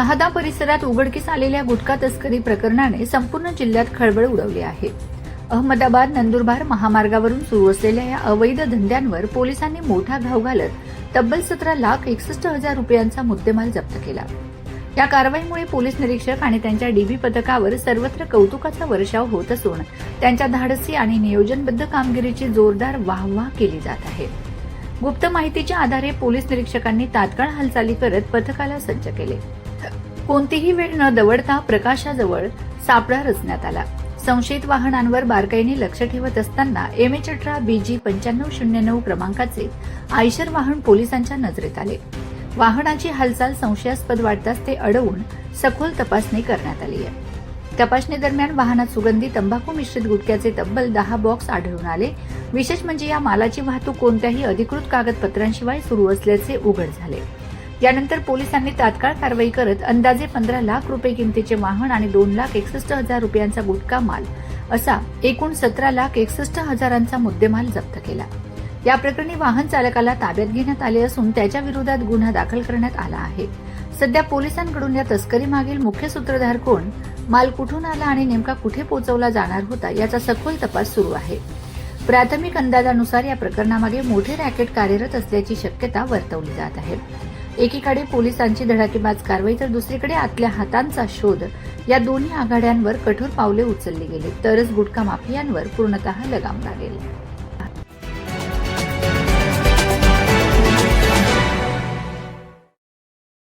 शहादा परिसरात उघडकीस आलेल्या गुटखा तस्करी प्रकरणाने संपूर्ण जिल्ह्यात खळबळ उडवली आहे. अहमदाबाद नंदुरबार महामार्गावरून सुरू असलेल्या या अवैध धंद्यांवर पोलिसांनी मोठा घाव घालत तब्बल 17,61,000 रुपयांचा मुद्देमाल जप्त केला. या कारवाईमुळे पोलीस निरीक्षक आणि त्यांच्या डीबी पथकावर सर्वत्र कौतुकाचा वर्षाव होत असून त्यांच्या धाडसी आणि नियोजनबद्ध कामगिरीची जोरदार वाहवाह केली जात आहे. गुप्त माहितीच्या आधारे पोलीस निरीक्षकांनी तात्काळ हालचाली करत पथकाला सज्ज केले. कोणतीही वेळ न दवडता प्रकाशाजवळ सापळा रचण्यात आला. संशयित वाहनांवर बारकाईने लक्ष ठेवत असताना MH18 BG 9509 क्रमांकाचे आयशर वाहन पोलिसांच्या नजरेत आले. वाहनाची हालचाल संशयास्पद वाटताच ते अडवून सखोल तपासणी करण्यात आली आहे. तपासणी दरम्यान वाहनात सुगंधी तंबाखू मिश्रित गुटख्याचे तब्बल 10 बॉक्स आढळून आले. विशेष म्हणजे या मालाची वाहतूक कोणत्याही अधिकृत कागदपत्रांशिवाय सुरू असल्याचे उघड झाले. यानंतर पोलिसांनी तात्काळ कारवाई करत अंदाजे 15 लाख रुपये किमतीचे वाहन आणि 2,61,000 रुपयांचा गुटखा माल असा एकूण 17,61,000 मुद्देमाल जप्त केला. या प्रकरणी वाहन चालकाला ताब्यात घेण्यात आले असून त्याच्या विरोधात गुन्हा दाखल करण्यात आला आहे. सध्या पोलिसांकडून या तस्करी मागील मुख्य सूत्रधार कोण, माल कुठून आला आणि नेमका कुठे पोहोचवला जाणार होता याचा सखोल तपास सुरू आहे. प्राथमिक अंदाजानुसार या प्रकरणामागे मोठे रॅकेट कार्यरत असल्याची शक्यता वर्तवली जात आहे. एकीकडे पोलिसांची धडाकेबाज कारवाई तर दुसरीकडे आतल्या हातांचा शोध, या दोन्ही आघाड्यांवर कठोर पावले उचलली गेली तरच गुटखा माफियांवर पूर्णतः लगाम लागेल.